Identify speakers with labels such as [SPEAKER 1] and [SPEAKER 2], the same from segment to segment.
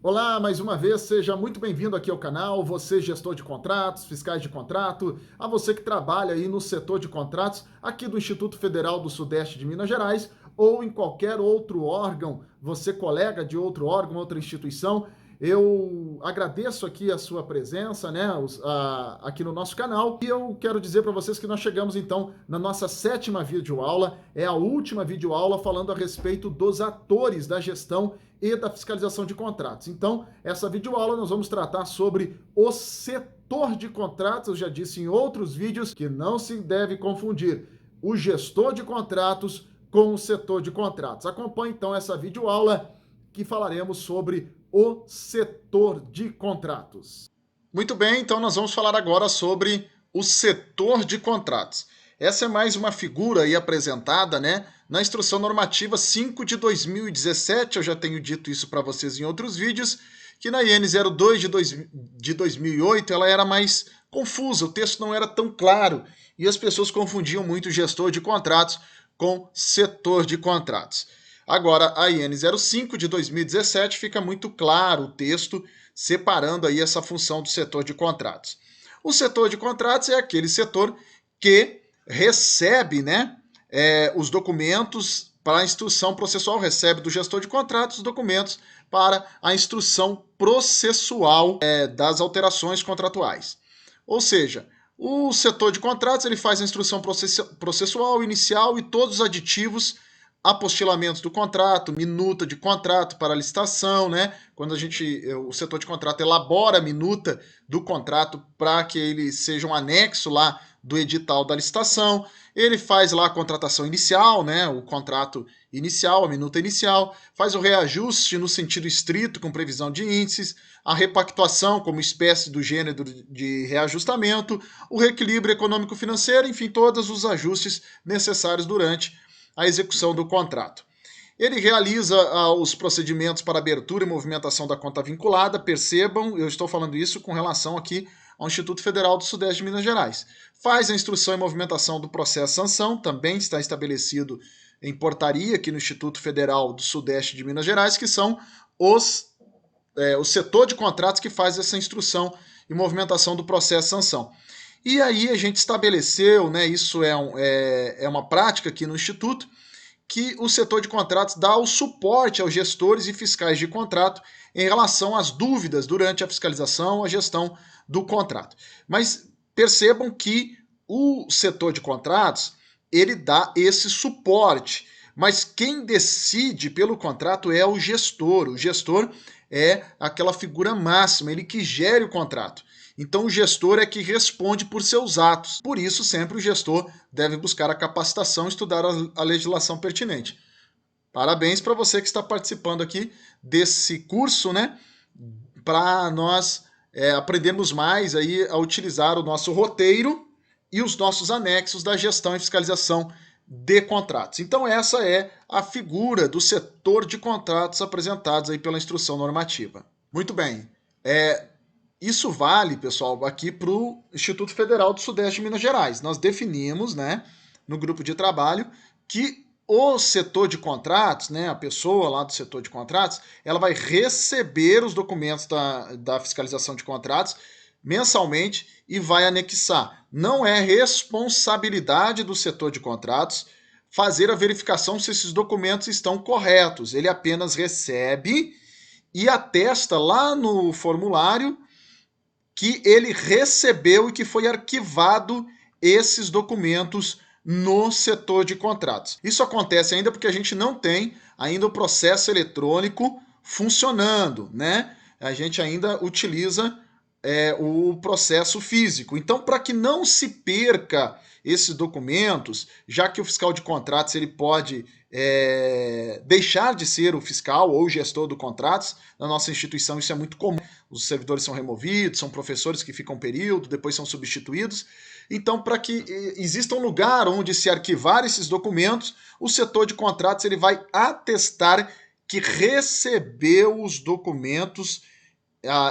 [SPEAKER 1] Olá, mais uma vez, seja muito bem-vindo aqui ao canal, você gestor de contratos, fiscais de contrato, a você que trabalha aí no setor de contratos aqui do Instituto Federal do Sudeste de Minas Gerais ou em qualquer outro órgão, você colega de outro órgão, outra instituição. Eu agradeço aqui a sua presença, né, aqui no nosso canal, e eu quero dizer para vocês que nós chegamos então na nossa 7ª videoaula, é a última videoaula falando a respeito dos atores da gestão e da fiscalização de contratos. Então, essa videoaula nós vamos tratar sobre o setor de contratos. Eu já disse em outros vídeos que não se deve confundir o gestor de contratos com o setor de contratos. Acompanhe então essa videoaula que falaremos sobre o setor de contratos. Muito bem, então nós vamos falar agora sobre o setor de contratos. Essa é mais uma figura aí apresentada, né, na Instrução Normativa 5 de 2017, eu já tenho dito isso para vocês em outros vídeos, que na IN 02 de 2008 ela era mais confusa, o texto não era tão claro e as pessoas confundiam muito gestor de contratos com setor de contratos. Agora, a IN 05 de 2017 fica muito claro o texto, separando aí essa função do setor de contratos. O setor de contratos é aquele setor que recebe, né, os documentos para a instrução processual, recebe do gestor de contratos os documentos para a instrução processual das alterações contratuais. Ou seja, o setor de contratos ele faz a instrução processual inicial e todos os aditivos, apostilamentos do contrato, minuta de contrato para licitação, né? Quando o setor de contrato elabora a minuta do contrato para que ele seja um anexo lá do edital da licitação, ele faz lá a contratação inicial, né, o contrato inicial, a minuta inicial, faz o reajuste no sentido estrito com previsão de índices, a repactuação como espécie do gênero de reajustamento, o reequilíbrio econômico-financeiro, enfim, todos os ajustes necessários durante a execução do contrato. Ele realiza os procedimentos para abertura e movimentação da conta vinculada. Percebam, eu estou falando isso com relação aqui ao Instituto Federal do Sudeste de Minas Gerais. Faz a instrução e movimentação do processo sanção, também está estabelecido em portaria aqui no Instituto Federal do Sudeste de Minas Gerais, que são o setor de contratos que faz essa instrução e movimentação do processo sanção. E aí a gente estabeleceu, né, isso é uma prática aqui no Instituto, que o setor de contratos dá o suporte aos gestores e fiscais de contrato em relação às dúvidas durante a fiscalização, a gestão do contrato. Mas percebam que o setor de contratos, ele dá esse suporte, mas quem decide pelo contrato é o gestor. O gestor é aquela figura máxima, ele que gere o contrato. Então o gestor é que responde por seus atos. Por isso, sempre o gestor deve buscar a capacitação e estudar a legislação pertinente. Parabéns para você que está participando aqui desse curso, né? Para nós aprendermos mais aí a utilizar o nosso roteiro e os nossos anexos da gestão e fiscalização de contratos. Então essa é a figura do setor de contratos apresentados aí pela instrução normativa. Muito bem. Isso vale, pessoal, aqui para o Instituto Federal do Sudeste de Minas Gerais. Nós definimos, né, no grupo de trabalho, que o setor de contratos, né, a pessoa lá do setor de contratos, ela vai receber os documentos da fiscalização de contratos mensalmente e vai anexar. Não é responsabilidade do setor de contratos fazer a verificação se esses documentos estão corretos. Ele apenas recebe e atesta lá no formulário que ele recebeu e que foi arquivado esses documentos no setor de contratos. Isso acontece ainda porque a gente não tem ainda o processo eletrônico funcionando, né? A gente ainda utiliza o processo físico. Então, para que não se perca esses documentos, já que o fiscal de contratos ele pode deixar de ser o fiscal ou o gestor do contratos, na nossa instituição isso é muito comum. Os servidores são removidos, são professores que ficam um período, depois são substituídos. Então, para que exista um lugar onde se arquivar esses documentos, o setor de contratos ele vai atestar que recebeu os documentos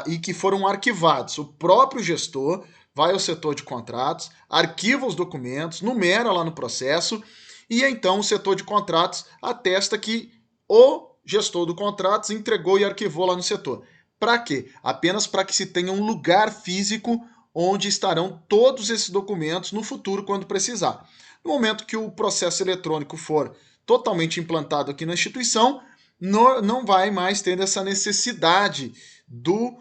[SPEAKER 1] e que foram arquivados. O próprio gestor vai ao setor de contratos, arquiva os documentos, numera lá no processo, e então o setor de contratos atesta que o gestor do contratos entregou e arquivou lá no setor. Para quê? Apenas para que se tenha um lugar físico onde estarão todos esses documentos no futuro, quando precisar. No momento que o processo eletrônico for totalmente implantado aqui na instituição, não vai mais ter essa necessidade do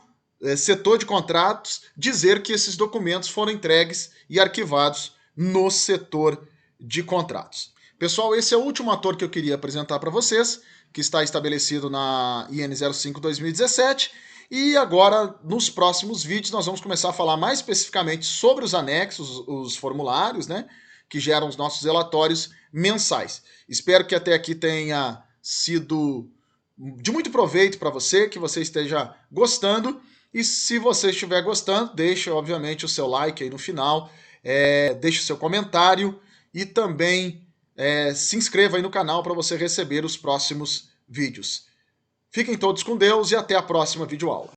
[SPEAKER 1] setor de contratos dizer que esses documentos foram entregues e arquivados no setor de contratos. Pessoal, esse é o último ator que eu queria apresentar para vocês, que está estabelecido na IN 05/2017, e agora, nos próximos vídeos, nós vamos começar a falar mais especificamente sobre os anexos, os formulários, né, que geram os nossos relatórios mensais. Espero que até aqui tenha sido de muito proveito para você, que você esteja gostando, e se você estiver gostando, deixe obviamente o seu like aí no final, deixe o seu comentário e também se inscreva aí no canal para você receber os próximos vídeos. Fiquem todos com Deus e até a próxima videoaula.